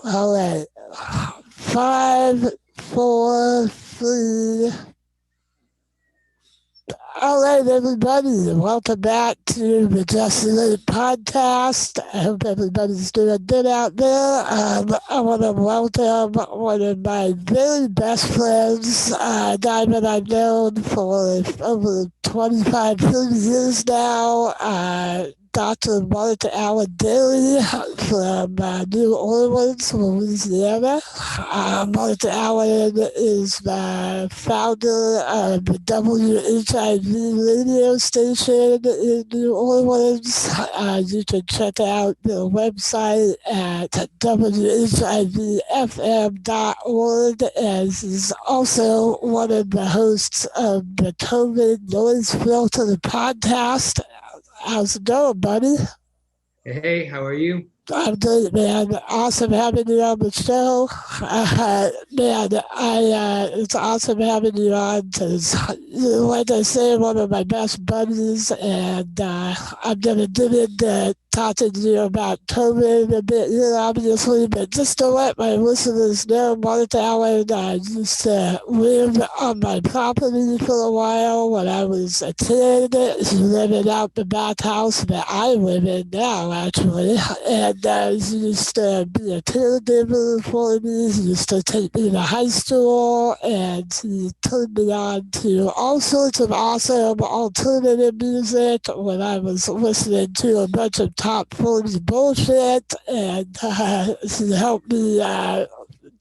All right. 5, 4, 3. All right, everybody. Welcome back to the Just Late podcast. I hope everybody's doing good out there. I want to welcome one of my very best friends, a guy that I've known for over 25, 30 years now. Dr. MarkAlain Dery from New Orleans, Louisiana. MarkAlain is the founder of the WHIV radio station in New Orleans. You can check out their website at WHIVFM.org, as he's also one of the hosts of the COVID Noise Filter podcast. How's it going, buddy? Hey, how are you? I'm good, man. Awesome having you on the show. It's awesome having you on because, like I say, one of my best buddies, and I'm going to get into talking to you about COVID a bit here, obviously, but just to let my listeners know, MarkAlain used to live on my property for a while when I was a kid. He lived out the back house that I live in now, actually, and he used to be a caregiver for me. He used to take me to high school, and he turned me on to all sorts of awesome alternative music when I was listening to a bunch of top 40 bullshit, and he helped me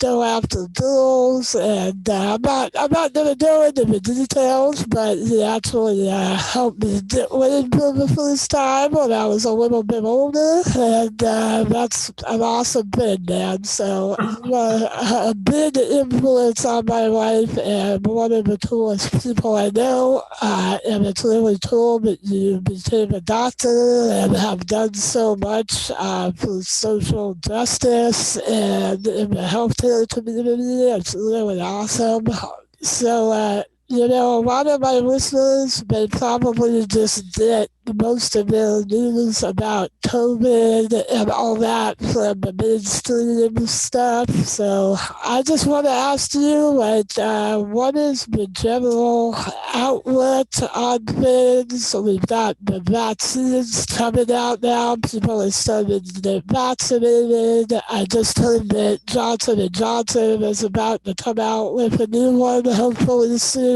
go after girls, and I'm not gonna go into the details, but he actually helped me get laid for the first time when I was a little bit older, and that's an awesome thing, man. So you're a big influence on my life, and one of the coolest people I know, and it's really cool that you became a doctor and have done so much for social justice and in the healthcare community. It's really awesome. So, a lot of my listeners may probably just get most of their news about COVID and all that from the mainstream stuff. So I just want to ask you, what is the general outlook on things? We've got the vaccines coming out now. People are starting to get vaccinated. I just heard that Johnson & Johnson is about to come out with a new one, hopefully soon.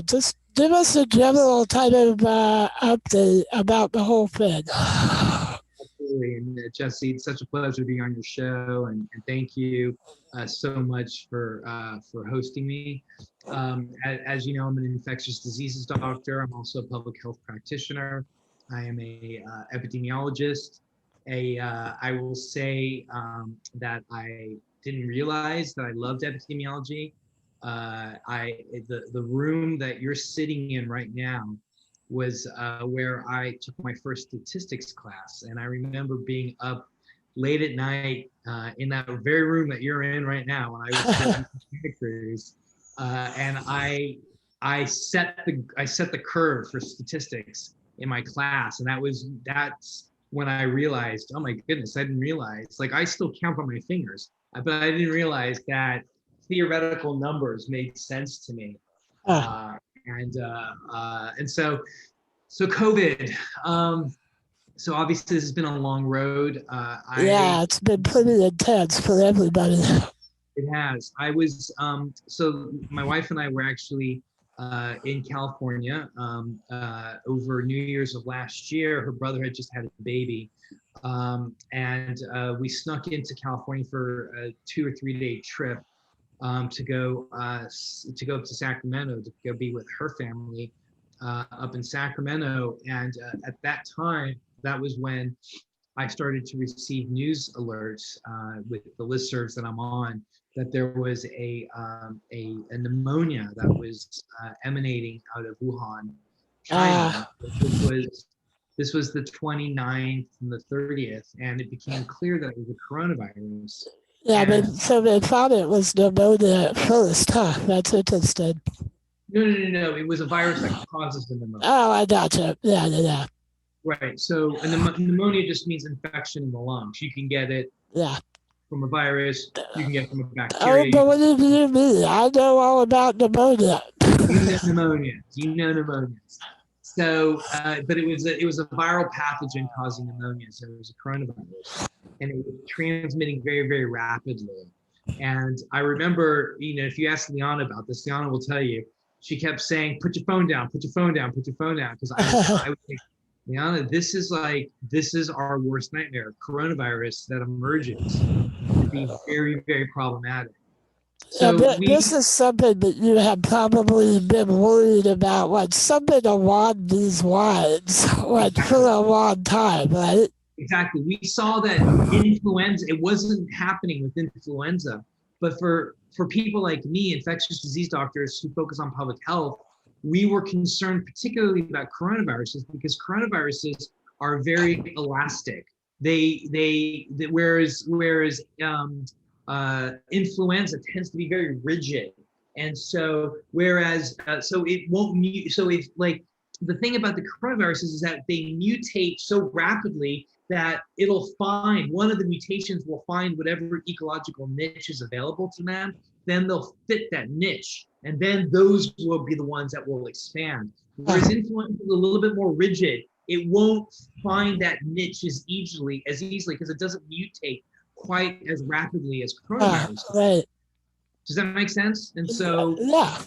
Just give us a general kind of update about the whole thing. Absolutely. And Jesse, it's such a pleasure being on your show, and thank you so much for hosting me. As you know, I'm an infectious diseases doctor. I'm also a public health practitioner. I am a epidemiologist. I will say that I didn't realize that I loved epidemiology. The room that you're sitting in right now was where I took my first statistics class, and I remember being up late at night in that very room that you're in right now when I was studying pictures, and I set the curve for statistics in my class, and that's when I realized, oh my goodness, I didn't realize, like, I still count on my fingers, but I didn't realize that theoretical numbers made sense to me. And so COVID. So obviously this has been a long road. It's been pretty intense for everybody. It has. I was so my wife and I were actually in California over New Year's of last year. Her brother had just had a baby, and we snuck into California for a 2 or 3 day trip. To go up to Sacramento to go be with her family up in Sacramento. And at that time, that was when I started to receive news alerts with the listservs that I'm on, that there was a pneumonia that was emanating out of Wuhan, China. This was the 29th and the 30th, and it became clear that it was a coronavirus. Yeah, so they thought it was pneumonia at first, huh? That's interesting. No. It was a virus that causes the pneumonia. Oh, I gotcha. Yeah. Right. So, and the pneumonia just means infection in the lungs. You can get it Yeah. from a virus. You can get from a Oh, bacteria. believe you me, I know all about pneumonia. You know pneumonias. So, but it was a viral pathogen causing pneumonia. So it was a coronavirus, and it was transmitting very, very rapidly. And I remember, if you ask Liana about this, Liana will tell you. She kept saying, "Put your phone down. Put your phone down. Put your phone down." Because I would think, Liana, this is our worst nightmare. Coronavirus that emerges can be very, very problematic. Yeah, So this we is something that you have probably been worried about, like something along these lines, like for exactly a long time, right? Exactly. We saw that influenza, it wasn't happening with influenza, but for people like me, infectious disease doctors who focus on public health, we were concerned particularly about coronaviruses because coronaviruses are very elastic. Whereas influenza tends to be very rigid, and so so it won't mute. So if like the thing about the coronaviruses is that they mutate so rapidly that it'll find one of the mutations will find whatever ecological niche is available to them, then they'll fit that niche, and then those will be the ones that will expand. Whereas influenza is a little bit more rigid. It won't find that niche as easily because it doesn't mutate quite as rapidly as coronavirus. Right. Does that make sense? And so Yeah.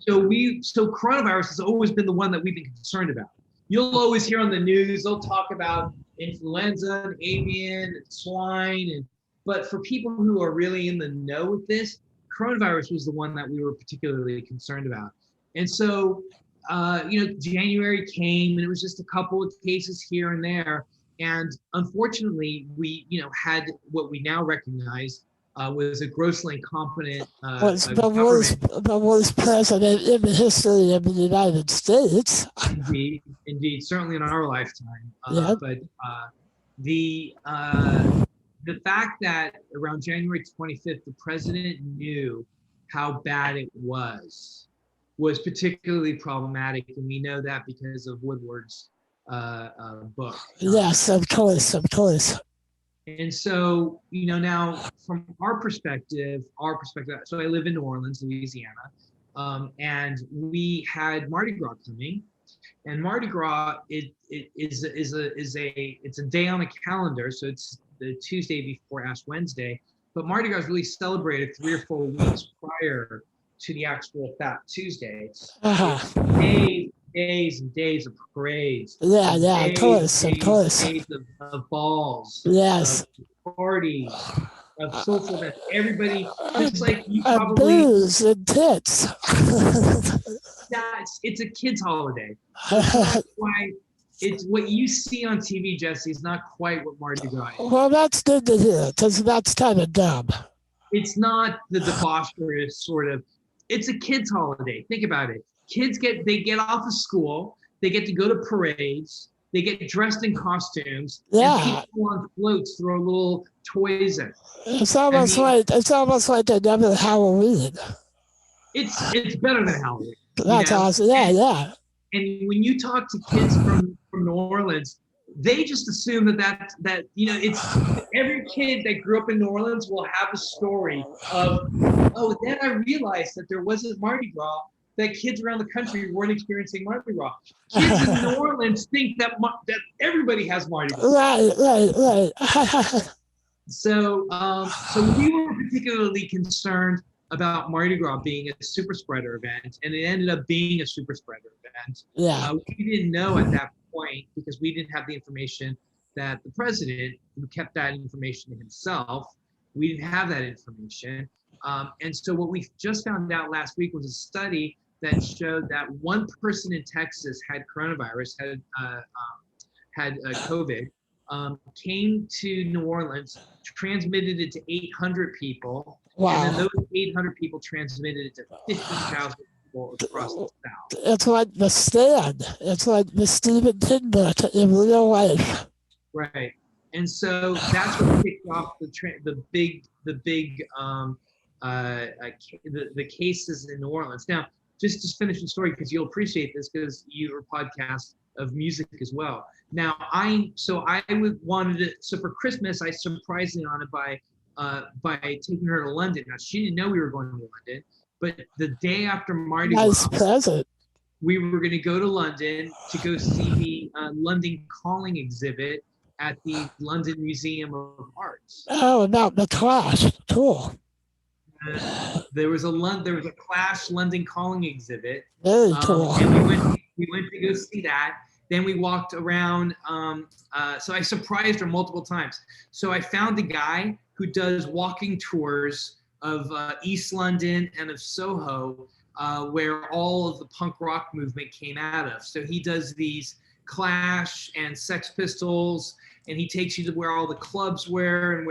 so coronavirus has always been the one that we've been concerned about. You'll always hear on the news, they'll talk about influenza and avian and swine, but for people who are really in the know with this, coronavirus was the one that we were particularly concerned about. And so, January came and it was just a couple of cases here and there. And unfortunately, we, had what we now recognize was a grossly incompetent Was government. the worst president in the history of the United States. Indeed, certainly in our lifetime. Yeah. But the fact that around January 25th, the president knew how bad it was particularly problematic, and we know that because of Woodward's book. Yes, of course, of course. And so, now from our perspective, so I live in New Orleans, Louisiana, and we had Mardi Gras coming, and Mardi Gras it's a day on a calendar, so it's the Tuesday before Ash Wednesday, but Mardi Gras is really celebrated 3 or 4 weeks prior to the actual Fat Tuesday. It's days and days of parades. Yeah, of course. Days of balls. Yes. Of parties, of social events. Everybody, just like you And probably. booze and tits. It's a kid's holiday. It's not quite. It's what you see on TV, Jesse, is not quite what Mardi Gras is. Well, that's good to hear, because that's kind of dumb. It's not the debaucherous sort of. It's a kid's holiday. Think about it. Kids get off of school. They get to go to parades. They get dressed in costumes. Yeah. And people on floats throw little toys at. It's almost like another Halloween. It's better than Halloween. That's awesome. Yeah. And when you talk to kids from New Orleans, they just assume that it's every kid that grew up in New Orleans will have a story of, oh, then I realized that there wasn't Mardi Gras, that kids around the country weren't experiencing Mardi Gras. Kids in New Orleans think that everybody has Mardi Gras. Right. So we were particularly concerned about Mardi Gras being a super spreader event, and it ended up being a super spreader event. Yeah. We didn't know at that point because we didn't have the information that the president, who kept that information to himself, we didn't have that information. And so what we just found out last week was a study that showed that one person in Texas had coronavirus, had COVID, came to New Orleans, transmitted it to 800 people. Wow. And then those 800 people transmitted it to 50,000 people across the South. It's like The Stand. It's like the Stephen King book in real life. Right. And so that's what kicked off the cases in New Orleans. Now, just finish the story because you'll appreciate this because your podcast of music as well. Now, wanted it. So for Christmas, I surprised Liana by taking her to London. Now she didn't know we were going to London, but the day after Mardi Nice Gras, present. we were going to go to London to go see the London Calling exhibit at the London Museum of Arts. Oh, about the Clash. Cool. There was a Clash London Calling exhibit. Very cool. And we went to go see that. Then we walked around. So I surprised her multiple times. So I found a guy who does walking tours of East London and of Soho, where all of the punk rock movement came out of. So he does these Clash and Sex Pistols, and he takes you to where all the clubs were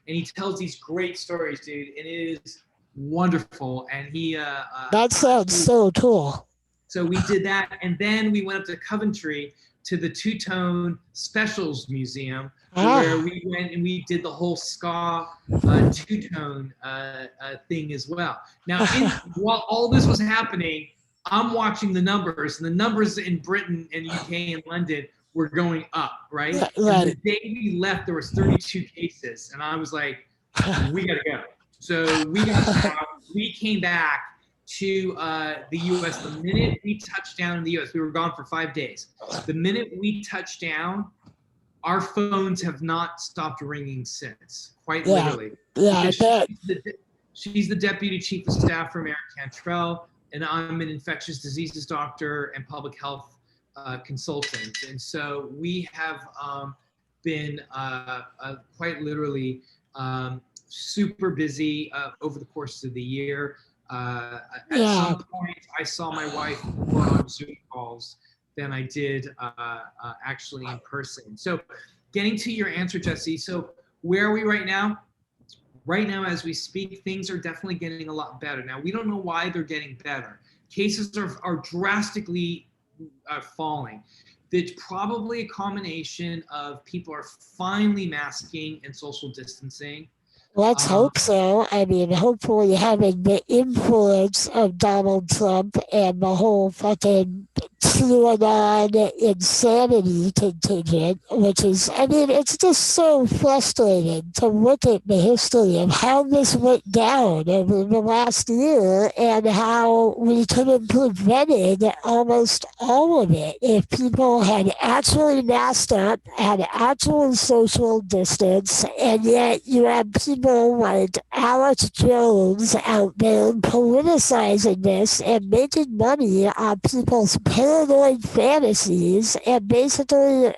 and he tells these great stories, dude. And it is wonderful. And he that sounds so cool. So we did that, and then we went up to Coventry to the Two-Tone Specials Museum, where we went and we did the whole ska two-tone thing as well. Now, while all this was happening, I'm watching the numbers, and the numbers in Britain and UK and London were going up, right? Right. And the day we left, there was 32 cases, and I was like, we gotta go. So we got out, we came back to the U.S. The minute we touched down in the U.S., we were gone for 5 days. The minute we touched down, our phones have not stopped ringing since, quite literally. Yeah, she's the deputy chief of staff for Mayor Cantrell, and I'm an infectious diseases doctor and public health consultant. And so we have been quite literally super busy over the course of the year. At some point, I saw my wife more on Zoom calls than I did actually in person. So getting to your answer, Jesse, so where are we right now? Right now, as we speak, things are definitely getting a lot better. Now, we don't know why they're getting better. Cases are drastically falling. It's probably a combination of people are finally masking and social distancing. Let's hope so. I mean, hopefully having the influence of Donald Trump and the whole fucking QAnon insanity contingent, which is, I mean, it's just so frustrating to look at the history of how this went down over the last year and how we could have prevented almost all of it if people had actually masked up, had actual social distance, and yet you have people like Alex Jones out there politicizing this and making money on people's paranoid fantasies and basically,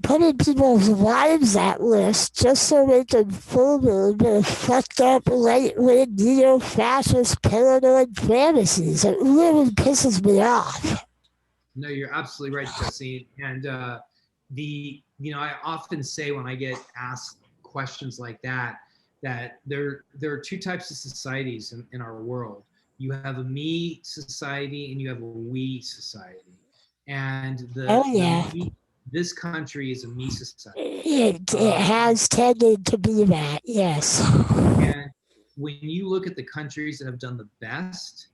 putting people's lives at risk just so they can further their fucked up right-wing neo-fascist paranoid fantasies. It really pisses me off. No, you're absolutely right, Jesse. And I often say when I get asked questions like that there are two types of societies in our world. You have a me society and you have a we society. And this country is a me society. It has tended to be that, yes. And when you look at the countries that have done the best,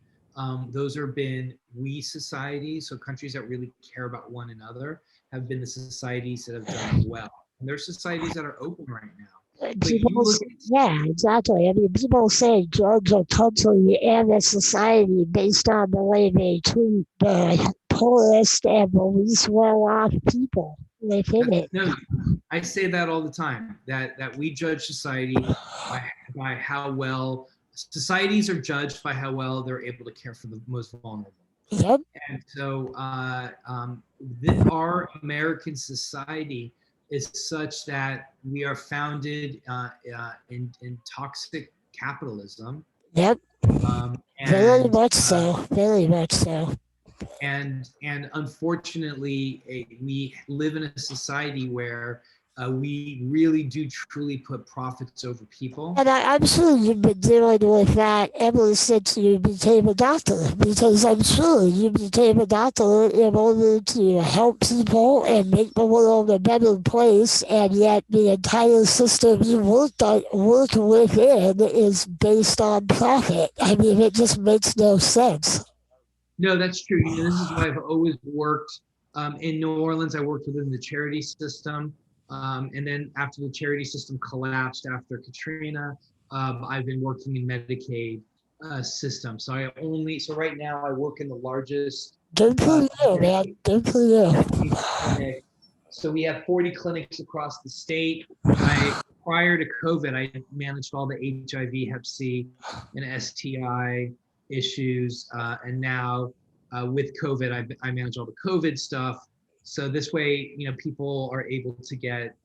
those have been we societies. So countries that really care about one another have been the societies that have done well. And there's societies that are open right now. Yeah, exactly. I mean, people say judge a country and a society based on the way they treat the poorest and the least well-off people within it. No, I say that all the time, that we judge society by how well societies are judged by how well they're able to care for the most vulnerable. Yep. And so our American society is such that we are founded in toxic capitalism. Yep. Very much so. Very much so. And unfortunately, we live in a society where we really do truly put profits over people. And I'm sure you've been dealing with that ever since you became a doctor, because I'm sure you became a doctor in order to help people and make the world a better place, and yet the entire system you work within is based on profit. I mean, it just makes no sense. No, that's true. This is why I've always worked In New Orleans, I worked within the charity system. And then after the charity system collapsed after Katrina, I've been working in Medicaid system. So right now I work in the largest Good for you, man. Medicaid Good for you. clinic. So we have 40 clinics across the state. Prior to COVID, I managed all the HIV, Hep C, and STI issues. And now with COVID, I manage all the COVID stuff. So this way, people are able to get,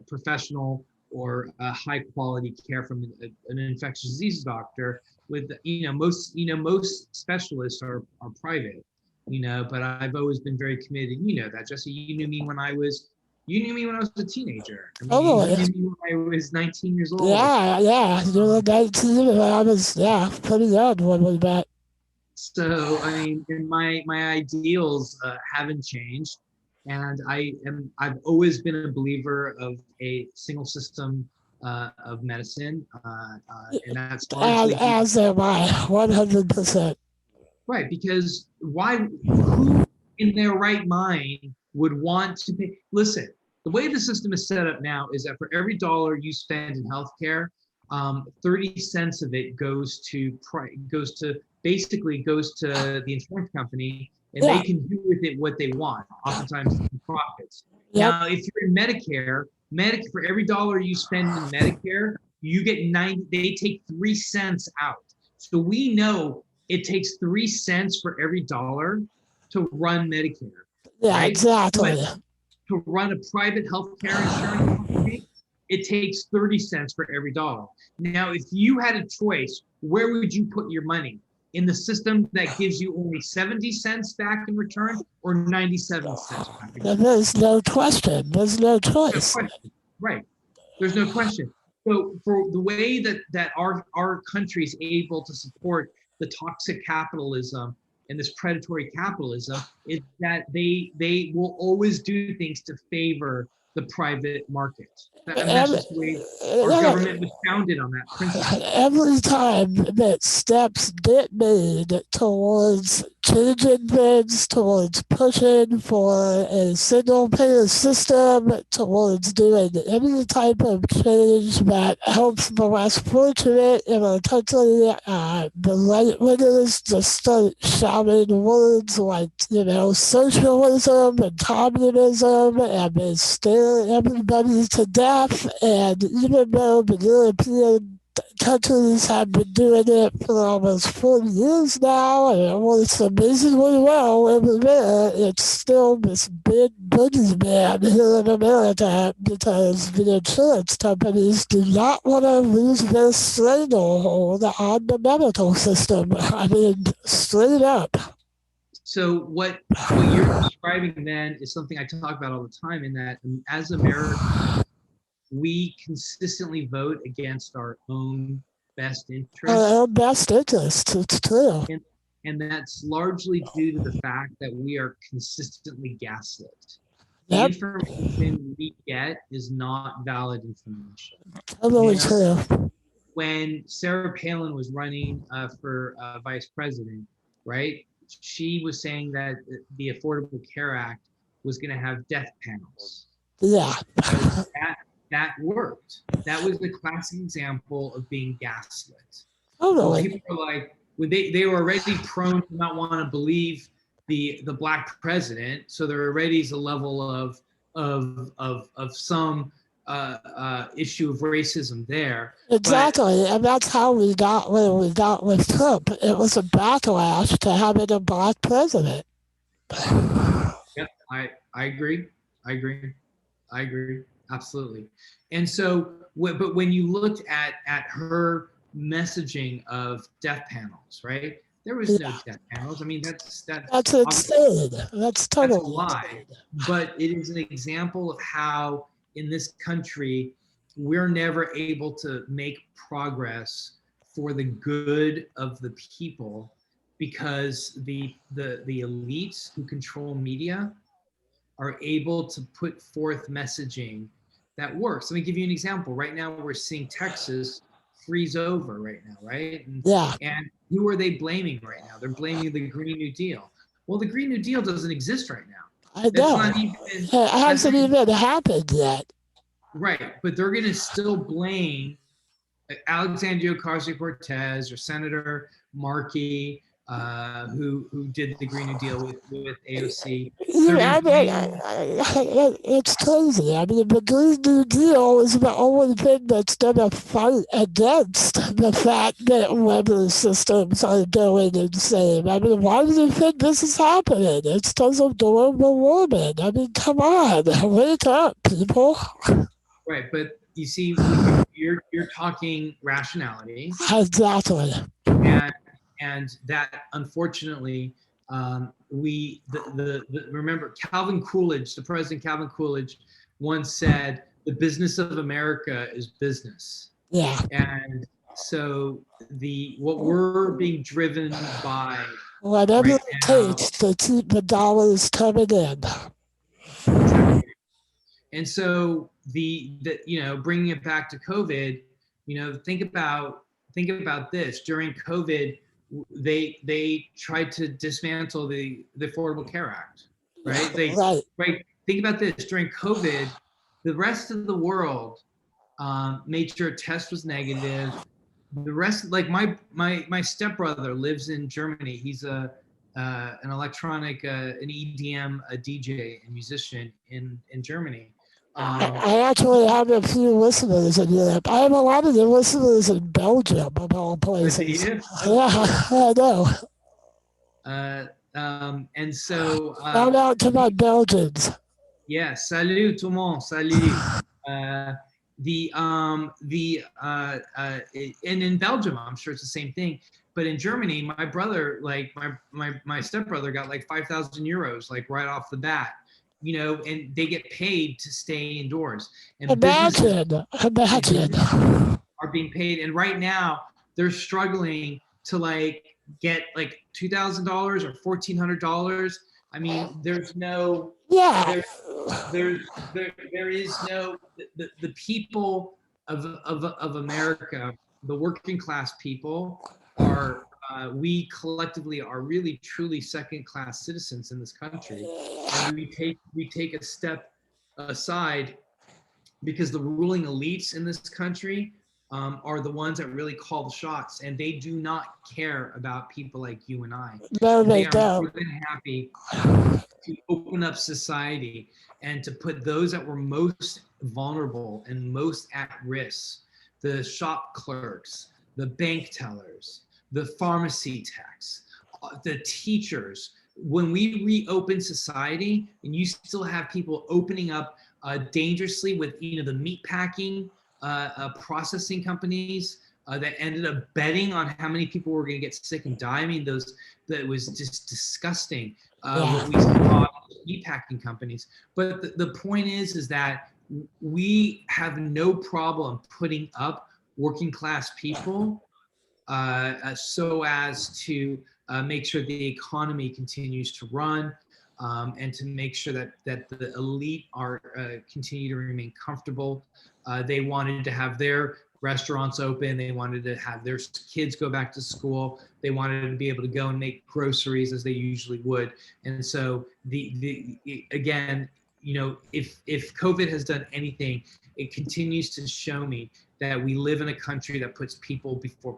professional or high quality care from an infectious disease doctor. With most specialists are private, but I've always been very committed. That, Jesse. You knew me when I was a teenager. I mean, Oh, you knew me when I was 19 years old. yeah. You were 19 and I was, pretty young when we met. So I mean, and my ideals haven't changed, and I've always been a believer of a single system of medicine, and that's largely As am I, 100%. right, because who in their right mind would want to pay? Listen, the way the system is set up now is that for every dollar you spend in healthcare, 30 cents of it goes to the insurance company, and Yeah. they can do with it what they want, oftentimes profits. Yep. Now, if you're in Medicare, for every dollar you spend in Medicare, you get 90, they take 3 cents out. So we know it takes 3 cents for every dollar to run Medicare. Yeah, Right? exactly. But to run a private healthcare insurance company, it takes 30 cents for every dollar. Now, if you had a choice, where would you put your money? In the system that gives you only 70 cents back in return, or 97 cents back in return? There's no question. There's no choice. No question. Right. There's no question. So for the way that our country is able to support the toxic capitalism and this predatory capitalism is that they will always do things to favor the private market. And that's just the way our government was founded on that principle. Every time that steps get made towards changing things, towards pushing for a single payer system, towards doing any type of change that helps the less fortunate in our country, the right wingers just start shouting words like, socialism and communism, and they stare everybody to death. And even though the European countries have been doing it for almost 40 years now, and it works amazingly well over there, it's still this big boogeyman here in America because the insurance companies do not want to lose their stranglehold on the medical system. I mean, straight up. So what you're describing then is something I talk about all the time, in that as Americans, we consistently vote against our own best interests. Our own best interests, it's true. And that's largely due to the fact that we are consistently gaslit. Yep. The information we get is not valid information. Totally true. When Sarah Palin was running for vice president, right, she was saying that the Affordable Care Act was going to have death panels. Yeah. That worked. That was the classic example of being gaslit. Totally. People are like, they were already prone to not want to believe the black president, so there already is a level of some issue of racism there. Exactly, and that's how we got where we got with Trump. It was a backlash to having a black president. Yep, I agree. Absolutely. And so, but when you looked at her messaging of death panels, right? There was no death panels. I mean, that's insane. That's totally a lie. But it is an example of how in this country we're never able to make progress for the good of the people, because the elites who control media are able to put forth messaging that works. Let me give you an example. Right now, we're seeing Texas freeze over right now, right? And who are they blaming right now? They're blaming the Green New Deal. Well, the Green New Deal doesn't exist right now. I That's know. not even, It that's hasn't not, even happened yet. right. But they're going to still blame Alexandria Ocasio-Cortez or Senator Markey, who did the Green New Deal with AOC. They're Yeah, going I to mean, blame. it's crazy. I mean, the Green New Deal is the only thing that's going to fight against the fact that weather systems are going insane. I mean, why do you think this is happening? It's because of global warming. I mean, come on, wake up, people. Right, but you see, you're talking rationality, Exactly. and that unfortunately, we remember Calvin Coolidge, the president Calvin Coolidge, once said, "The business of America is business," Yeah. and so what we're being driven by Whatever right it now, takes to keep the dollars coming in. exactly. And so bringing it back to COVID, think about this. During COVID, they tried to dismantle the Affordable Care Act, right? Right. Right. Think about this. During COVID, the rest of the world made sure a test was negative. The rest, like my stepbrother lives in Germany. He's an electronic, an EDM, a DJ and musician in Germany. I actually have a few listeners in Europe. I have a lot of the listeners in Belgium, of all Do places. you? Yeah, I know. And so, Shout out to my Belgians. yeah, salut tout le monde, salut. And in Belgium, I'm sure it's the same thing. But in Germany, my brother, like my stepbrother, got like 5,000 euros, like right off the bat, and they get paid to stay indoors. And businesses Imagine. are being paid, and right now they're struggling to like get like $2,000 or $1,400. I mean, there's no Yeah. there there is no the people of America, the working class people are we collectively are really truly second class citizens in this country, and we take a step aside because the ruling elites in this country are the ones that really call the shots, and they do not care about people like you and I. No, And they they are don't. more than happy to open up society and to put those that were most vulnerable and most at risk, the shop clerks, the bank tellers, the pharmacy techs, the teachers. When we reopen society and you still have people opening up dangerously with the meat packing processing companies that ended up betting on how many people were going to get sick and die. I mean, that was just disgusting what we saw in meat packing companies. But the point is that we have no problem putting up working class people so as to make sure the economy continues to run, and to make sure that the elite are continue to remain comfortable. They wanted to have their restaurants open. They wanted to have their kids go back to school. They wanted to be able to go and make groceries as they usually would. And so again, if COVID has done anything, it continues to show me that we live in a country that puts people before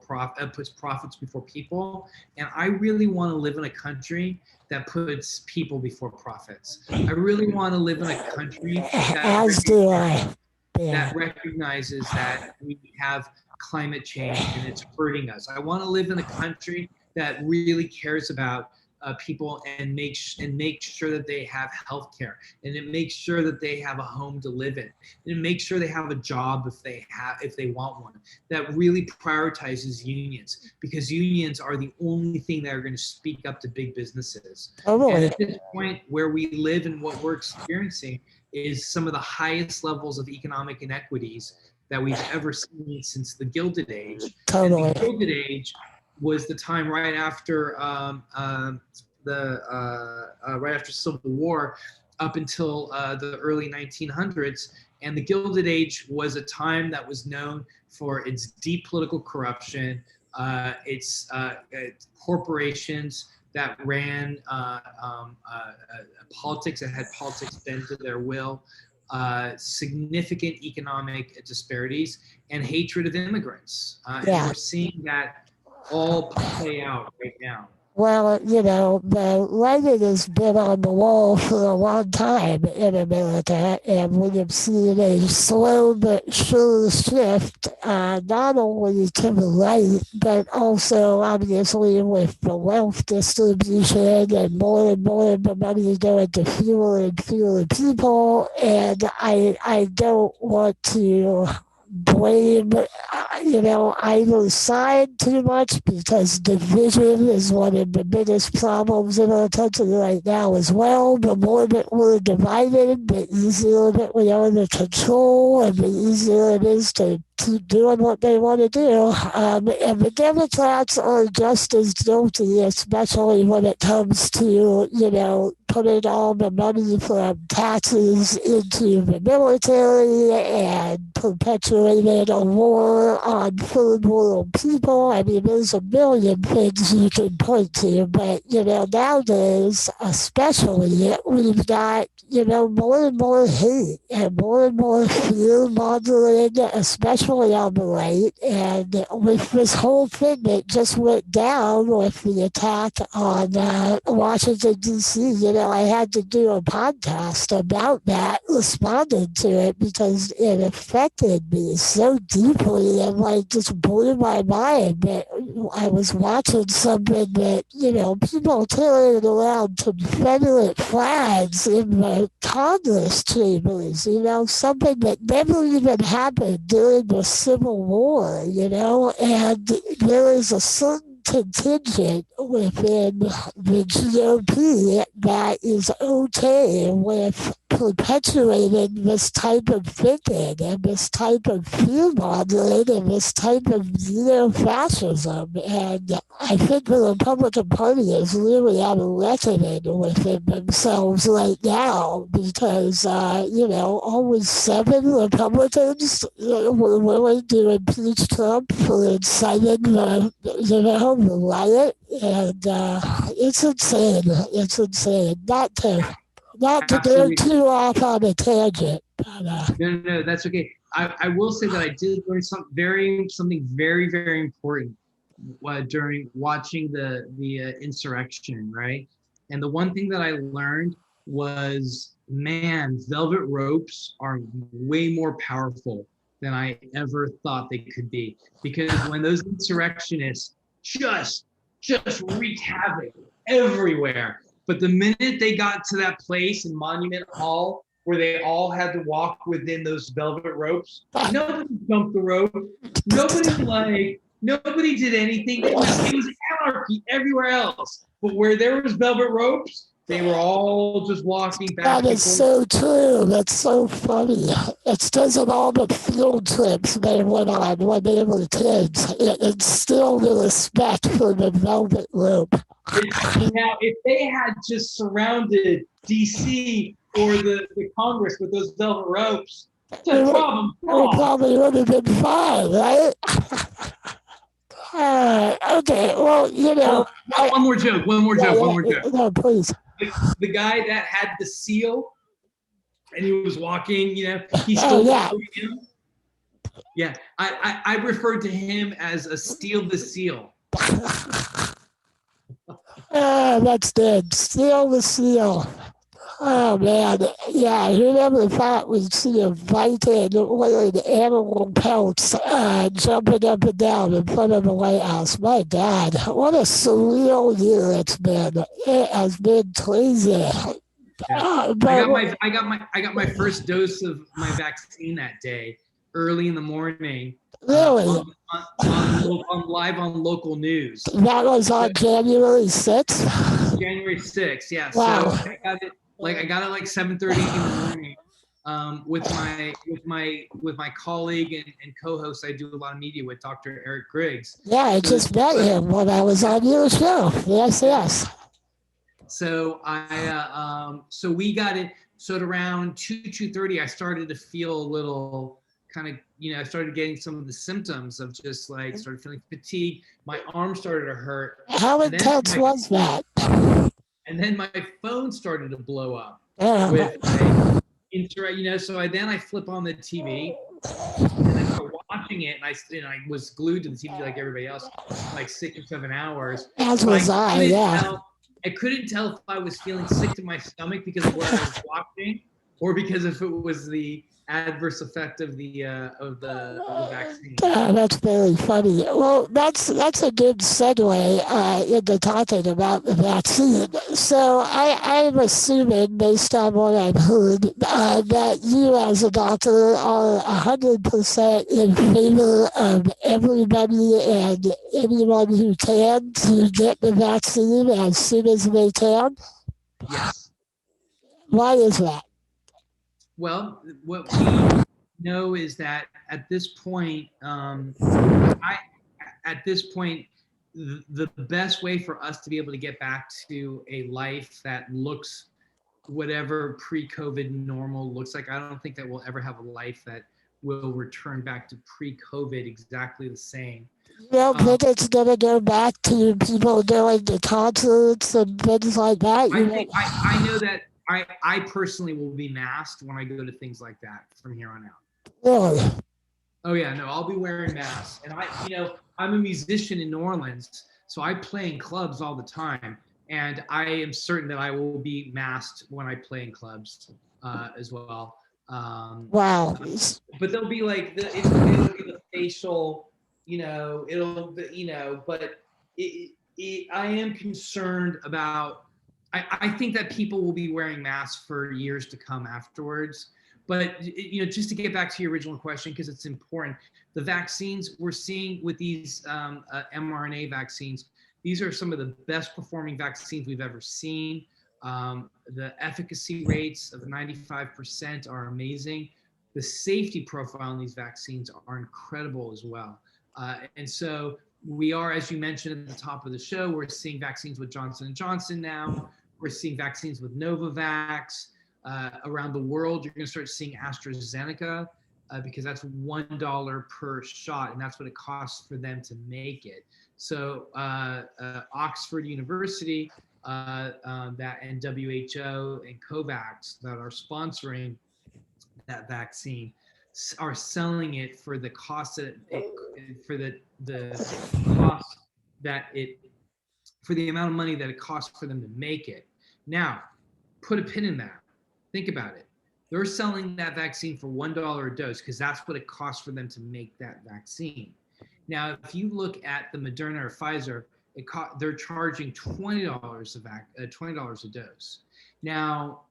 puts profits before people. And I really want to live in a country that puts people before profits. I really want to live in a country As do I. Yeah. that recognizes that we have climate change and it's hurting us. I want to live in a country that really cares about people and make sure that they have health care, and it makes sure that they have a home to live in, and it makes sure they have a job if they want one, that really prioritizes unions, because unions are the only thing that are going to speak up to big businesses. And at this point where we live and what we're experiencing is some of the highest levels of economic inequities that we've ever seen since the Gilded Age. Totally. And the Gilded Age was the time right after right after Civil War, up until the early 1900s. And the Gilded Age was a time that was known for its deep political corruption, its corporations that ran politics, that had politics bend to their will, significant economic disparities, and hatred of immigrants. And Yeah. we're seeing that all play out right now. Well, the writing has been on the wall for a long time in America, and we have seen a slow but sure shift, not only to the right, but also obviously with the wealth distribution and more of the money going to fewer and fewer people. And I don't want to blame, either side too much because division is one of the biggest problems in our country right now as well. The more that we're divided, the easier that we are to control and the easier it is to keep doing what they want to do. And the Democrats are just as guilty, especially when it comes to, putting all the money from taxes into the military and perpetuating a war on third world people. I mean, there's a million things you can point to, but, nowadays, especially, we've got, more and more hate and more fear mongering, especially on the right. And with this whole thing that just went down with the attack on Washington, D.C., I had to do a podcast about that, responding to it because it affected me so deeply and just blew my mind that I was watching something that, people carrying around Confederate flags in the Congress chambers, something that never even happened during the Civil War, and there is a certain contingent within the GOP that is okay with perpetuating this type of thinking and this type of fear mongering and this type of neo-fascism. And I think the Republican Party is really at a reckoning within themselves right now because, always 7 Republicans were willing to impeach Trump for inciting the riot. And it's insane. It's insane. Not to go Absolutely. too off on a tangent. But, No, that's okay. I will say that I did learn something very, very important during watching the insurrection, right? And the one thing that I learned was, man, velvet ropes are way more powerful than I ever thought they could be. Because when those insurrectionists just wreaked havoc everywhere, but the minute they got to that place in Monument Hall where they all had to walk within those velvet ropes, nobody jumped the rope. Nobody did anything. It was anarchy everywhere else. But where there was velvet ropes, they were all just walking back that and is forth. so true. That's so funny. It's because of all the field trips they went on when they were kids. It instilled the respect for the velvet rope. Now, if they had just surrounded DC or the Congress with those velvet ropes, it's a problem It solved. probably would have been fine, right? Okay, well, one more joke. No, please. The guy that had the seal and he was walking, he Oh, stole the yeah. podium. Yeah, I referred to him as a steal the seal. That's good. Steal the seal. Oh, man. Yeah, who never thought we'd see a Viking wearing animal pelts jumping up and down in front of the White House? My God, what a surreal year it's been. It has been crazy. Yeah. I got my first dose of my vaccine that day, early in the morning. Really? On live on local news. That was on January 6th? January 6th, yeah. Wow. So I got it like 7:30 in the morning. With my colleague and co-host I do a lot of media with, Dr. Eric Griggs. Yeah, I just met him when I was on your show. Yes. So so we got it. So at around 2:30, I started to feel a little kind of, I started getting some of the symptoms of just like started feeling fatigue. My arm started to hurt. How And then intense was that? my phone started to blow up Yeah. with like, so I flip on the TV and I start watching it, and I was glued to the TV like everybody else, like 6 or 7 hours. As So was I, yeah. I couldn't tell if I was feeling sick to my stomach because of what I was watching, or because if it was the adverse effect of the vaccine. That's very funny. Well, that's a good segue into talking about the vaccine. So I'm assuming, based on what I've heard, that you as a doctor are 100% in favor of everybody and anyone who can to get the vaccine as soon as they can. Yes. Why is that? Well, what we know is that at this point, at this point, the best way for us to be able to get back to a life that looks whatever pre-COVID normal looks like, I don't think that we'll ever have a life that will return back to pre-COVID exactly the same. You don't think it's going to go back to people going to concerts and things like that? I know that I personally will be masked when I go to things like that from here on out. Really? Oh yeah, no, I'll be wearing masks. And I'm a musician in New Orleans, so I play in clubs all the time. And I am certain that I will be masked when I play in clubs as well. Wow. But there'll be like it'll be the facial, but I am concerned about, I think that people will be wearing masks for years to come afterwards. But just to get back to your original question, because it's important, the vaccines we're seeing with these mRNA vaccines, these are some of the best performing vaccines we've ever seen. The efficacy rates of 95% are amazing. The safety profile in these vaccines are incredible as well. And so we are, as you mentioned at the top of the show, we're seeing vaccines with Johnson & Johnson now. We're seeing vaccines with Novavax. Around the world, you're going to start seeing AstraZeneca because that's $1 per shot, and that's what it costs for them to make it. So Oxford University that and WHO and COVAX that are sponsoring that vaccine are selling it for the cost that for the amount of money that it costs for them to make it. Now, put a pin in that. Think about it. They're selling that vaccine for $1 a dose because that's what it costs for them to make that vaccine. Now, if you look at the Moderna or Pfizer, they're charging $20 a dose. Now,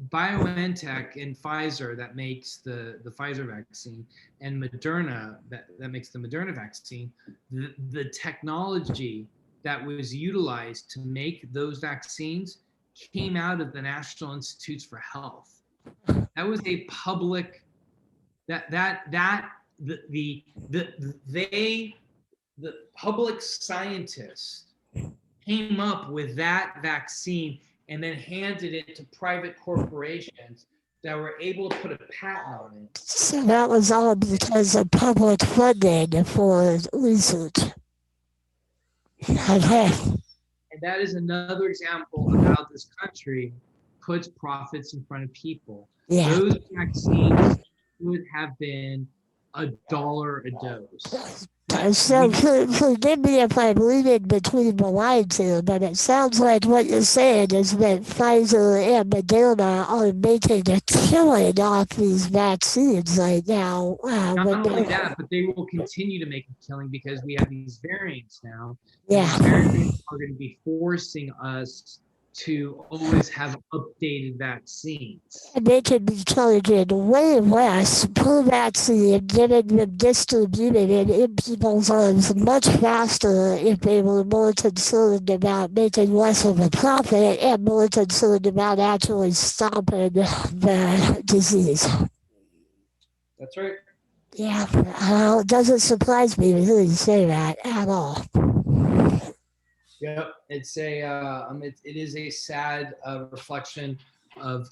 BioNTech and Pfizer that makes the Pfizer vaccine, and Moderna that makes the Moderna vaccine, the technology that was utilized to make those vaccines came out of the National Institutes for Health. That was a public the public scientists came up with that vaccine and then handed it to private corporations that were able to put a patent on it. So that was all because of public funding for research. Okay. And that is another example of how this country puts profits in front of people. Yeah. Those vaccines would have been $1 a dose. So forgive me if I'm reading between the lines here, but it sounds like what you're saying is that Pfizer and Moderna are making a killing off these vaccines right now. Not only that, but they will continue to make a killing because we have these variants now. Yeah. These variants are going to be forcing us to always have updated vaccines. And they could be charging way less per vaccine, getting them distributed in people's arms much faster if they were more concerned about making less of a profit and more concerned about actually stopping the disease. That's right. Yeah, it doesn't surprise me to hear you say that at all. Yep, it's it is a sad reflection of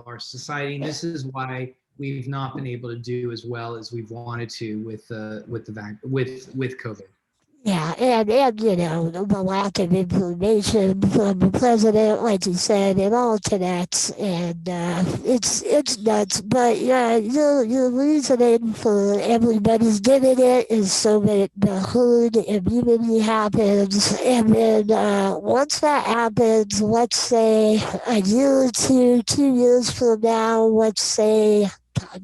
our society. And this is why we've not been able to do as well as we've wanted to with COVID. Yeah, and you know, the lack of information from the president, like you said, it all connects, and it's nuts. But yeah, your reasoning for everybody's getting it is so that the herd immunity happens, and then once that happens, let's say a year or two, 2 years from now, let's say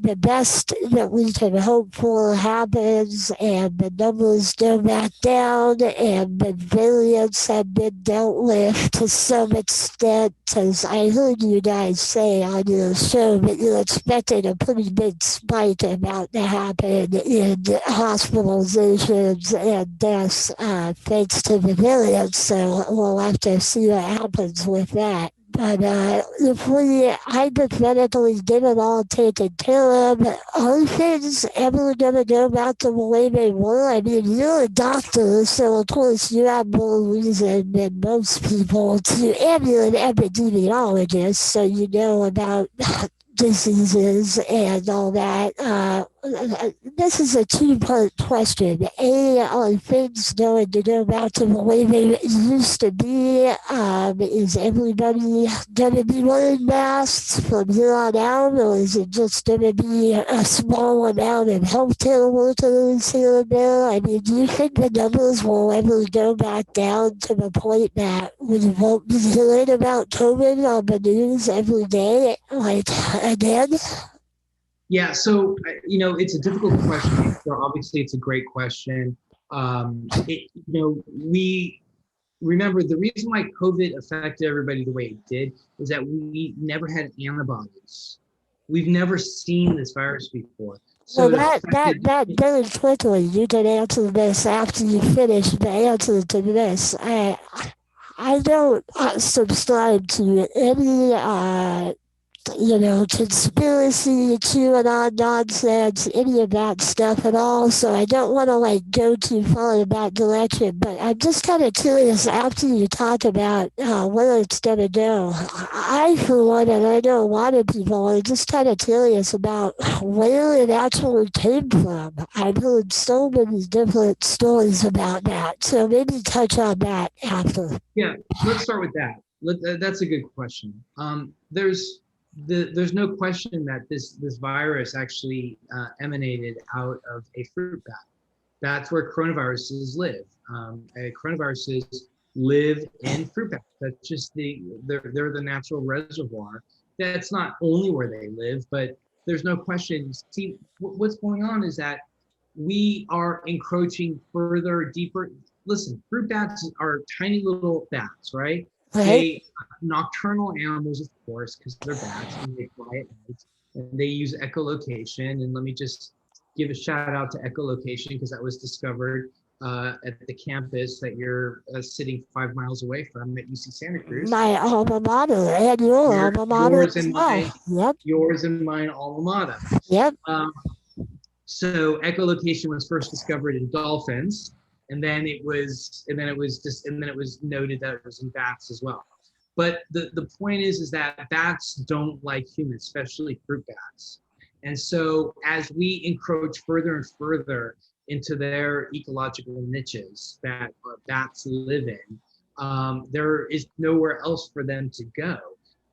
the best that we can hope for happens and the numbers go back down and the variants have been dealt with to some extent, because I heard you guys say on your show that you're expecting a pretty big spike about to happen in hospitalizations and deaths thanks to the variants, so we'll have to see what happens with that. But if we hypothetically get it all taken care of, are things ever going to go back to the way they were? I mean, you're a doctor, so of course you have more reason than most people to, and you're an epidemiologist, so you know about diseases and all that. This is a two-part question. A, are things going to go back to the way they used to be? Is everybody going to be wearing masks from here on out, or is it just going to be a small amount of healthcare workers here and there? I mean, do you think the numbers will ever go back down to the point that we won't be hearing about COVID on the news every day, like again? Yeah, so it's a difficult question. So obviously, it's a great question. We remember the reason why COVID affected everybody the way it did is that we never had antibodies. We've never seen this virus before. So Well, that very quickly, you can answer this after you finish the answer to this. I don't subscribe to any conspiracy, QAnon nonsense, any of that stuff at all. So I don't want to like go too far in that direction. But I'm just kind of curious after you talk about where it's going to go. I, for one, and I know a lot of people are just kind of curious about where it actually came from. I've heard so many different stories about that. So maybe touch on that after. Yeah, let's start with that. That's a good question. There's no question that this virus actually emanated out of a fruit bat. That's where coronaviruses live. Coronaviruses live in fruit bats. That's just they're the natural reservoir. That's not only where they live, but there's no question. See, what's going on is that we are encroaching further, deeper. Listen, fruit bats are tiny little bats, right? Right? They nocturnal animals, of course, because they're bats and they fly at night. And they use echolocation. And let me just give a shout out to echolocation because that was discovered at the campus that you're sitting 5 miles away from at UC Santa Cruz. My alma mater and your alma mater yours and mine. Yep. Yours and mine alma mater. Yep. So echolocation was first discovered in dolphins. And then it was noted that it was in bats as well. But the point is that bats don't like humans, especially fruit bats. And so as we encroach further and further into their ecological niches that bats live in, there is nowhere else for them to go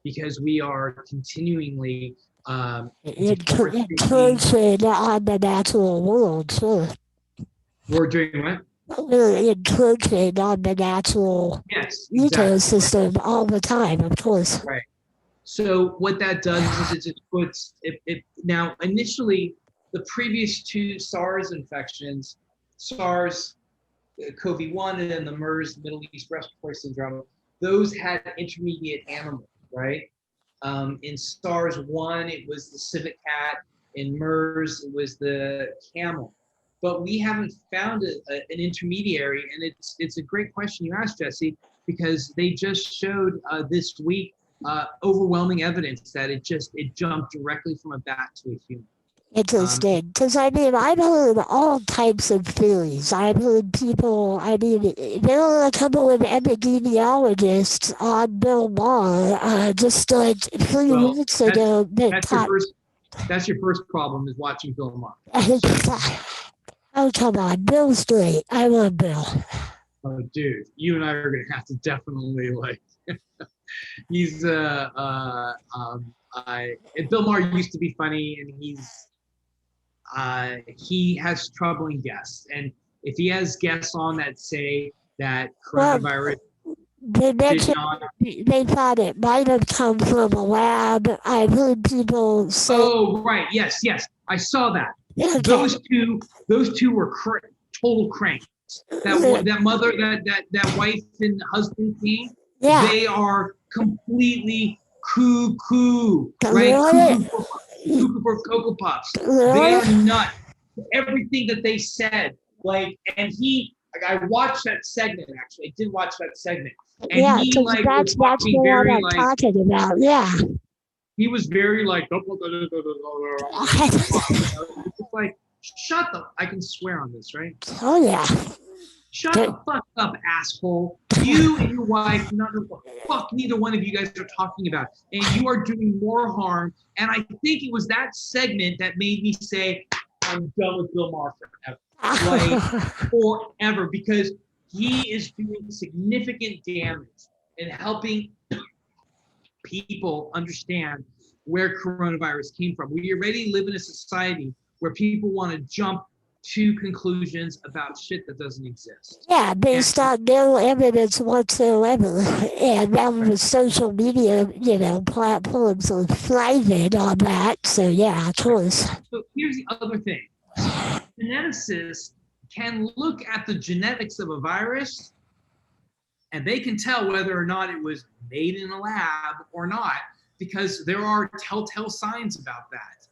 because we are continually encroaching on the natural world, sure. We're doing what? We're encroaching on the natural ecosystem all the time, of course. Right. So what that does is it just puts it now initially the previous two SARS infections, SARS-CoV-1 and then the MERS, Middle East Respiratory Syndrome, those had intermediate animals, right? In SARS-1, it was the civet cat. In MERS, it was the camel. But we haven't found an intermediary, and it's a great question you asked, Jesse, because they just showed this week overwhelming evidence that it jumped directly from a bat to a human. Interesting, because I've heard all types of theories. I've heard people, there are a couple of epidemiologists on Bill Maher just like 3 weeks ago that that's your first That's your first problem is watching Bill Maher. Oh, come on. Bill's great. I love Bill. Oh, dude, you and I are gonna have to definitely like. He's Bill Maher used to be funny, and he has troubling guests, and if he has guests on that say that coronavirus they mentioned they thought it might have come from a lab. I've heard people say. Oh, right. Yes. I saw that. Okay. Those two were total cranks. That mother, that wife and husband team, they are completely cuckoo, right? Cuckoo for Cocoa Puffs. They are nuts. Everything that they said, I watched that segment, actually. I did watch that segment. And he was talking very talking about, he was very like like, shut the, I can swear on this, right? Oh yeah. Shut the fuck up, asshole. You and your wife, not the fuck neither one of you guys are talking about. And you are doing more harm. And I think it was that segment that made me say, I'm done with Bill Maher forever. Like forever, because he is doing significant damage and helping people understand where coronavirus came from. We already live in a society where people want to jump to conclusions about shit that doesn't exist. Yeah, based on no evidence whatsoever. And now the social media, platforms are thriving on that. So yeah, of course. So here's the other thing. Geneticists can look at the genetics of a virus and they can tell whether or not it was made in a lab or not, because there are telltale signs about that.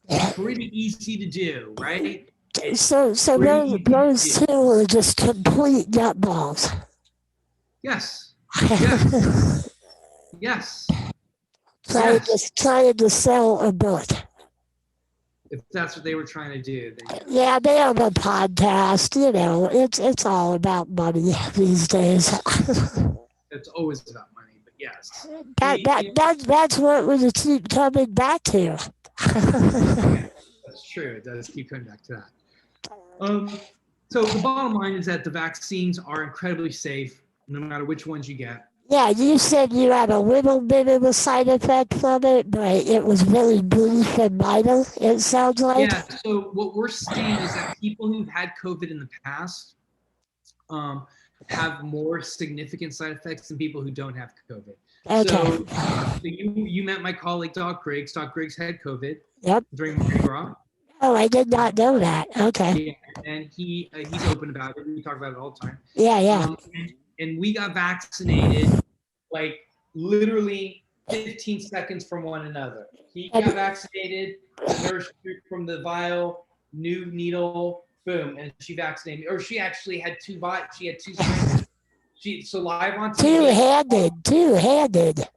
It's pretty easy to do, right? So those two are just complete nutballs. Yes. Trying to sell a book. If that's what they were trying to do. Yeah, they have a podcast. It's all about money these days. It's always about money, but yes. That's what we keep coming back to. That's true. It does keep coming back to that. So the bottom line is that the vaccines are incredibly safe, no matter which ones you get. Yeah, you said you had a little bit of a side effect from it, but it was very brief and minor, it sounds like. Yeah, so what we're seeing is that people who've had COVID in the past have more significant side effects than people who don't have COVID. Okay. So you met my colleague, Doc Griggs. Doc Griggs had COVID during Mardi Gras. Oh, I did not know that. Okay. Yeah, and he's open about it. We talk about it all the time. Yeah. And we got vaccinated like literally 15 seconds from one another. He got vaccinated, the nurse from the vial, new needle, boom, and she vaccinated me. Or she actually had two vials. She had two syringes. So live on TV. Two-handed.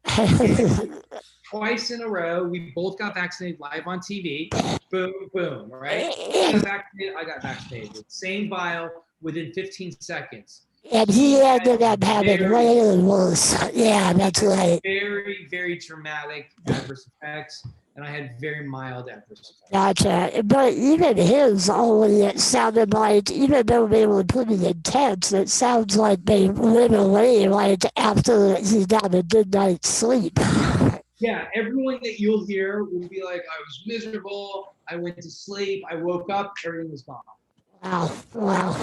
Twice in a row, we both got vaccinated live on TV. Boom, boom, right? I got vaccinated. Same vial within 15 seconds. And he ended up having way worse. Yeah, that's right. Very, very dramatic adverse effects, and I had very mild adverse effects. Gotcha. But even his only, it sounded like, even though they were pretty intense, it sounds like they went away like after he got a good night's sleep. Yeah, everyone that you'll hear will be like, I was miserable, I went to sleep, I woke up, everything was gone. Wow.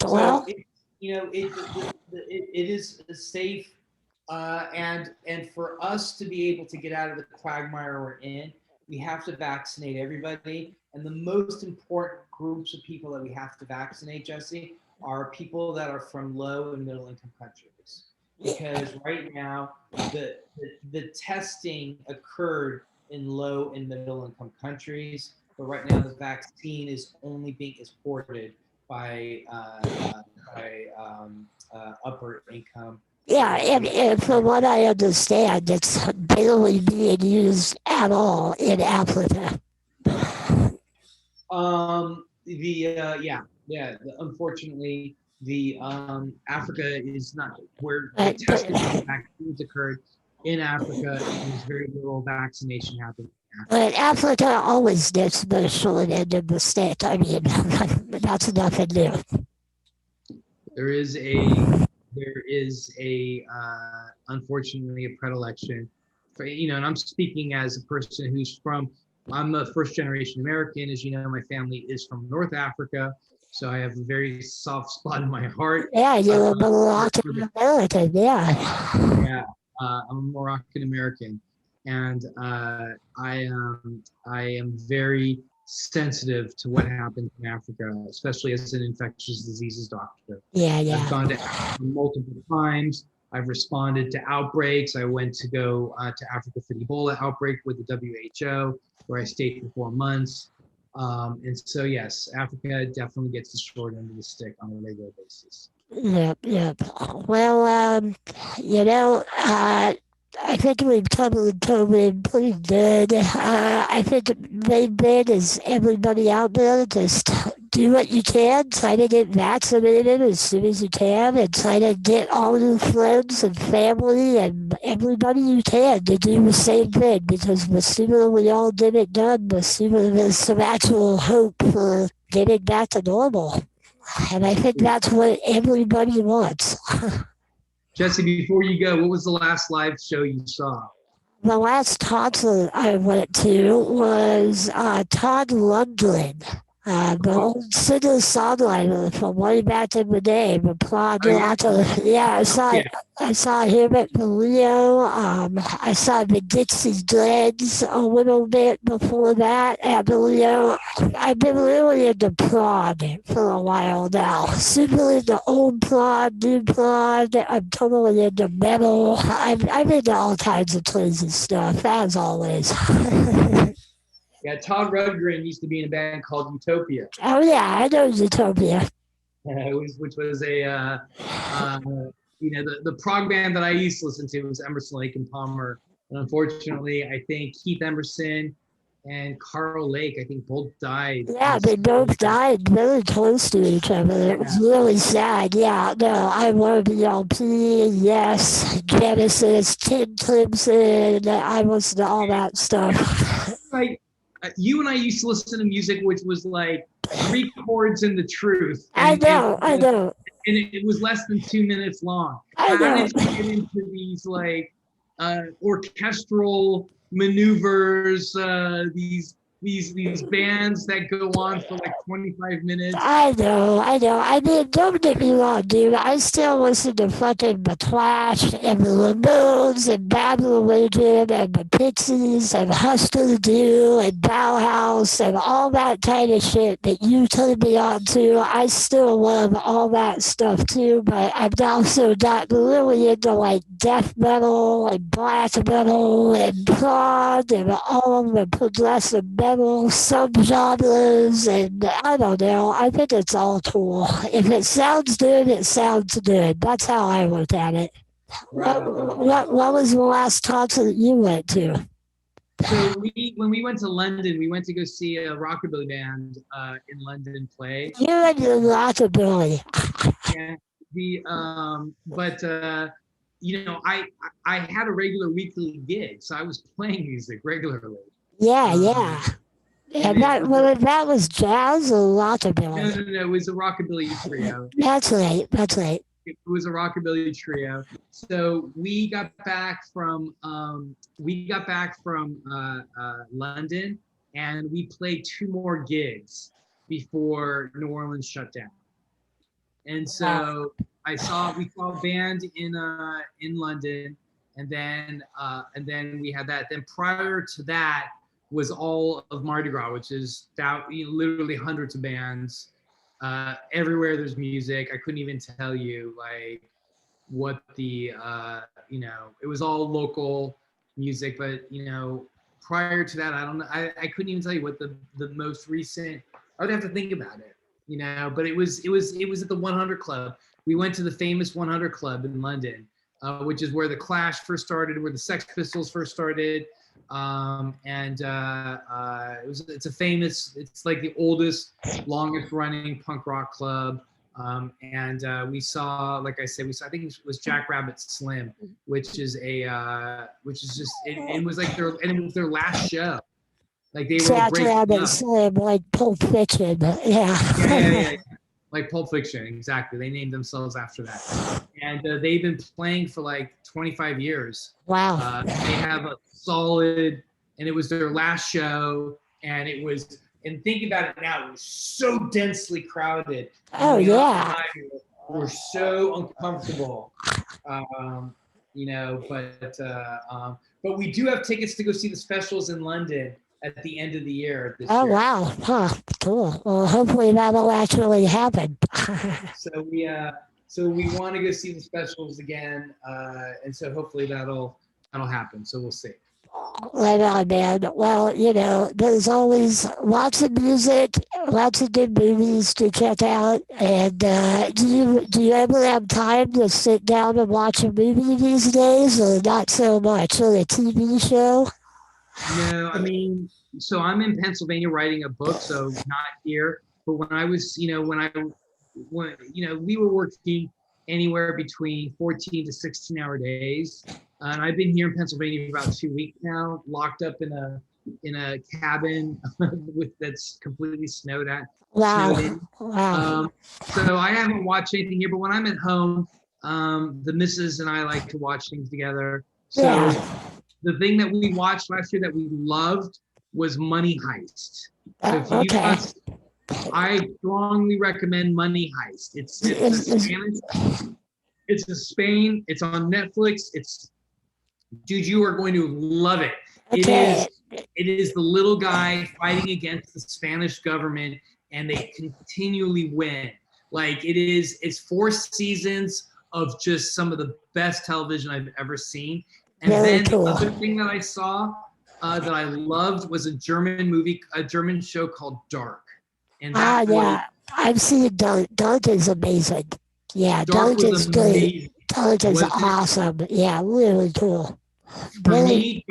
So it is safe, and for us to be able to get out of the quagmire we're in, we have to vaccinate everybody. And the most important groups of people that we have to vaccinate, Jesse, are people that are from low and middle income countries. Because right now, the testing occurred in low and middle income countries, but right now the vaccine is only being exported by upper income. Yeah, and from what I understand, it's barely being used at all in Africa. Unfortunately, the Africa is not where the testing of the vaccines occurred. in Africa, and there's very little vaccination happening. But Africa always gets the short end of the stick. I mean, that's nothing new. There is a unfortunately a predilection for, and I'm speaking as a person who's from, I'm a first generation American. As you know, my family is from North Africa, so I have a very soft spot in my heart. Yeah, you're a For Moroccan American, yeah. yeah, I'm a Moroccan American, and I am very sensitive to what happens in Africa, especially as an infectious diseases doctor. Yeah, I've yeah. gone to Africa multiple times. I've responded to outbreaks. I went to go to Africa for the Ebola outbreak with the WHO, where I stayed for 4 months. And so, yes, Africa definitely gets the short end of the stick on a regular basis. Yep, yep. Well, you know, I think we've covered COVID pretty good. I think the main thing is everybody out there just do what you can, try to get vaccinated as soon as you can, and try to get all your friends and family and everybody you can to do the same thing, because the sooner we all get it done, the sooner there's some actual hope for getting back to normal. And I think that's what everybody wants. Jesse, before you go, what was the last live show you saw? The last concert I went to was Todd Lundgren, the old singer-songwriter from way back in the day. The Oh, yeah. Yeah, Yeah. I saw him at the Rio. I saw the Dixie Dreads a little bit before that at the Rio. I've been really into prog for a while now. Super into old prog, new prog. I'm totally into metal. I'm into all kinds of crazy stuff, as always. Yeah, Todd Rundgren used to be in a band called Utopia. Oh, yeah, I know Utopia. Which was the prog band that I used to listen to was Emerson, Lake and Palmer. And unfortunately, I think Keith Emerson and Carl Lake, I think both died. Yeah, they both died very close to each other. It was really sad. Yeah, no, I love ELP, yes, Genesis, King Crimson, I listened to all that stuff. Like you and I used to listen to music which was like 3 chords and the truth. I know. And it was less than 2 minutes long. I How know. did you get into these like orchestral maneuvers, these bands that go on for like 25 minutes? I know. I mean, don't get me wrong, dude. I still listen to fucking The Clash and the Ramones and Bad Religion and the Pixies and Husker Du and Bauhaus and all that kind of shit that you turned me on to. I still love all that stuff too, but I've also gotten really into like death metal and black metal and prog and all of the progressive metal subgenres, and I don't know. I think it's all cool. If it sounds good, it sounds good. That's how I look at it. What was the last concert you went to? So when we went to London, we went to go see a rockabilly band in London play. You and your rockabilly. Yeah. I had a regular weekly gig, so I was playing music regularly. Yeah. And that was jazz or rockabilly? No, it was a rockabilly trio. That's right. It was a rockabilly trio. So we got back from London, and we played 2 more gigs before New Orleans shut down. And so we saw a band in London, and then we had that. Then prior to that was all of Mardi Gras, which is literally hundreds of bands. Everywhere there's music. I couldn't even tell you like what the it was all local music, but prior to that, I don't know. I couldn't even tell you what the most recent. I would have to think about it, but it was at the 100 Club. We went to the famous 100 Club in London, which is where the Clash first started, where the Sex Pistols first started. It's like the oldest, longest running punk rock club. And we saw, like I said, I think it was Jackrabbit Slim, which is just, it was like it was their last show. Like they were all breaking up. Slim, like Pulp Fiction. Yeah. Like Pulp Fiction, exactly. They named themselves after that. And they've been playing for like 25 years. Wow. They have a solid, and it was their last show, and it was, and thinking about it now, it was so densely crowded. Oh, yeah. We're so uncomfortable. But we do have tickets to go see the specials in London at the end of the year this year. Wow. Huh. Cool. Well, hopefully that'll actually happen. So we want to go see the specials again, and so hopefully that'll happen. So we'll see. Right on, man. Well, there's always lots of music, lots of good movies to check out. And do you ever have time to sit down and watch a movie these days, or not so much, or a TV show? No, I mean, so I'm in Pennsylvania writing a book, so not here. But when I was, we were working anywhere between 14 to 16-hour days. And I've been here in Pennsylvania for about 2 weeks now, locked up in a cabin that's completely snowed in. Wow. So I haven't watched anything here, but when I'm at home, the missus and I like to watch things together. So the thing that we watched last year that we loved was Money Heist. So I strongly recommend Money Heist. It's Spanish. It's in Spain. It's on Netflix. Dude, you are going to love it. Okay. It is the little guy fighting against the Spanish government, and they continually win. Like it's 4 seasons of just some of the best television I've ever seen. And then the other thing that I saw that I loved was a German show called Dark. And I've seen Dark. Dark is amazing. Yeah, Dark is good. Dark is awesome. Yeah, really cool. For me,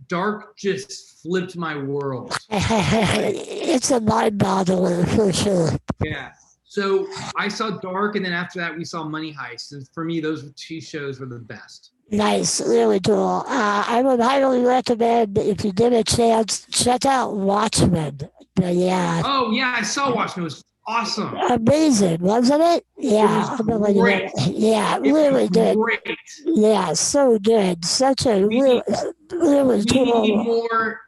Dark just flipped my world. It's a mind-boggler for sure. Yeah. So I saw Dark, and then after that, we saw Money Heist. And for me, those 2 shows were the best. Nice, really cool. I would highly recommend, if you get a chance, check out Watchmen. Yeah. Oh yeah, I saw Watchmen. It was awesome. Amazing, wasn't it? Yeah. It was great. Yeah, really good. Great. Yeah, so good. Such a really cool.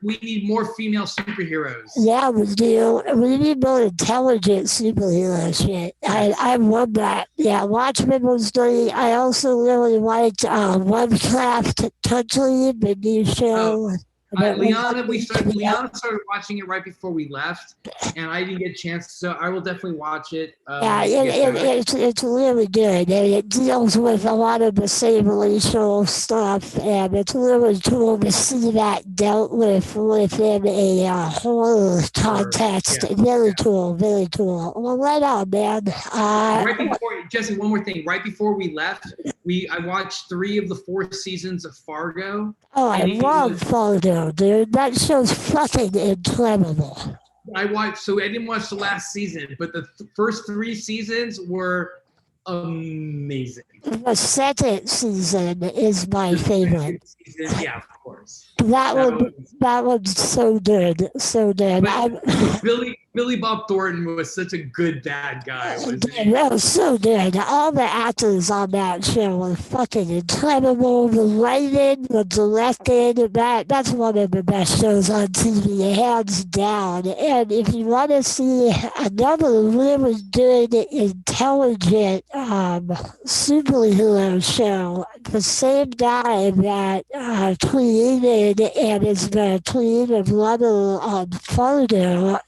We need more female superheroes. Yeah, we do. We need more intelligent superhero shit. I love that. Yeah, Watchmen was great. I also really liked Lovecraft Country, the new show. Liana started watching it right before we left, and I didn't get a chance, so I will definitely watch it. It's really good, and it deals with a lot of the same racial stuff, and it's really cool to see that dealt with within a horror context. Very cool, very cool. Well, right on, man. Jesse, one more thing. Right before we left, I watched 3 of the 4 seasons of Fargo. Oh, I love Fargo, dude. That show's fucking incredible. I didn't watch the last season, but the first 3 seasons were amazing. The second season is my favorite. Yeah, of course. That one's so good, so good. Billy Bob Thornton was such a good bad guy. That was so good. All the actors on that show were fucking incredible. The writing, the directing, that's one of the best shows on TV, hands down. And if you want to see another really good, intelligent superhero show, the same guy that created and is the creative writer on Fargo,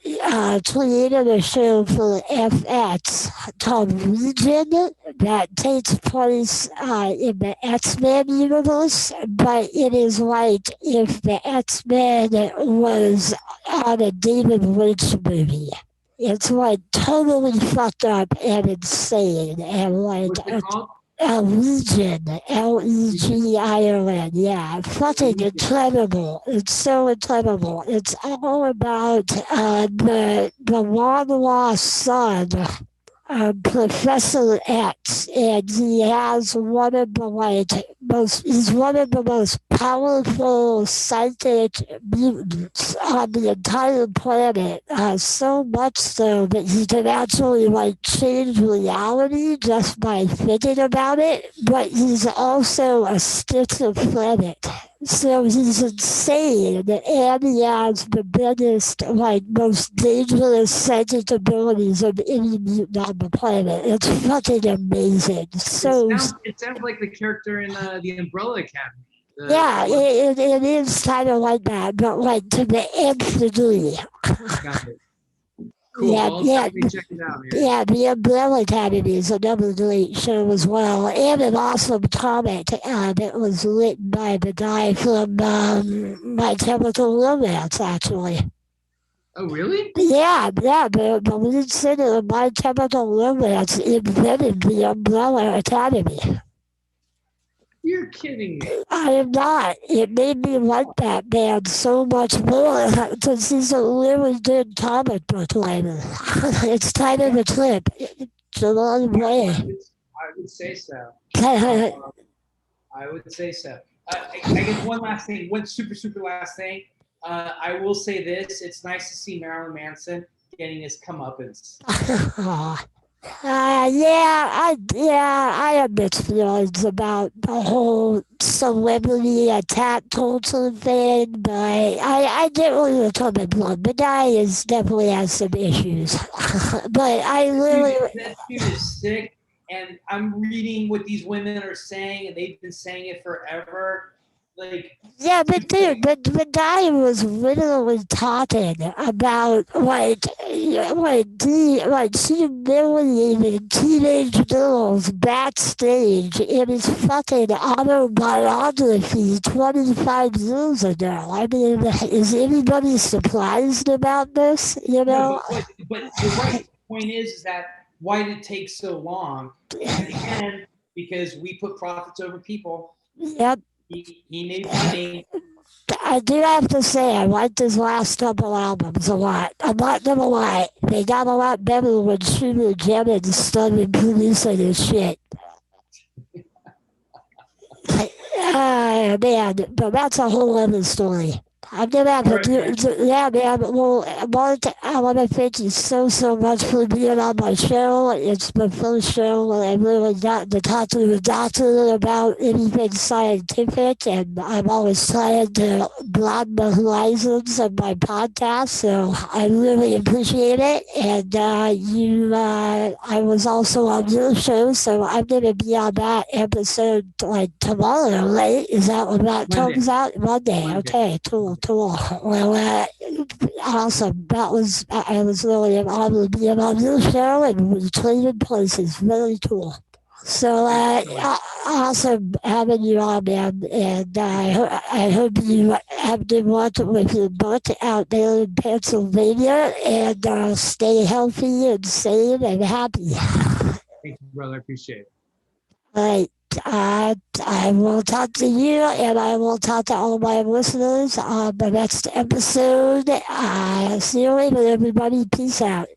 created a show for FX called Legion that takes place in the X-Men universe, but it is like if the X-Men was on a David Lynch movie. It's like totally fucked up and insane, and like Legion, Legion, yeah, fucking incredible. It's so incredible. It's all about the long lost son Professor X, and he has one of the he's one of the most powerful psychic mutants on the entire planet. So much so that he can actually change reality just by thinking about it. But he's also a schizophrenic. So he's insane, and he has the biggest, most dangerous psychic abilities of any mutant on the planet. It's fucking amazing. It sounds like the character in the Umbrella Academy. Yeah, it is kind of like that, but to the nth degree. Got it. Cool. Yeah, I'll definitely check it out. Yeah, the Umbrella Academy is another great show as well, and an awesome comic that was written by the guy from My Chemical Romance, actually. Oh, really? Yeah, the lead singer of My Chemical Romance invented the Umbrella Academy. You're kidding me. I am not. It made me like that band so much more because he's a really good comic book writer. It's kind of a trip. It's a long way. I would say so. I would say so. I guess one last thing, one super last thing. I will say this: it's nice to see Marilyn Manson getting his comeuppance. I have mixed feelings about the whole celebrity attack culture thing, but I get where you're coming from. The guy definitely has some issues, but that dude is sick, and I'm reading what these women are saying, and they've been saying it forever. But dude, the guy was literally talking about humiliating teenage girls backstage in his fucking autobiography 25 years ago. I mean, is anybody surprised about this? You know? No, but you're right. The point is that why did it take so long? And again, because we put profits over people. Yep. He made money. I do have to say, I liked his last couple albums a lot. I'm not gonna lie. They got a lot better when Shooter Jennings started producing his shit. Man, but that's a whole other story. I'm gonna have to do, yeah, man. Well, Mark, I want to thank you so much for being on my show. It's the first show where I really got to talk to a doctor about anything scientific, and I'm always trying to broaden the horizons of my podcast. So I really appreciate it. And I was also on your show, so I'm gonna be on that episode tomorrow, right? Is that when that comes out? Monday. Okay, cool. Well, awesome. I was really honored being on your show, and we traded places. Very cool. So, awesome having you on, man. And I hope you have been working with your book out there in Pennsylvania, and stay healthy and sane and happy. Thank you, brother. I appreciate it. All right. I will talk to you, and I will talk to all my listeners on the next episode. See you later, everybody. Peace out.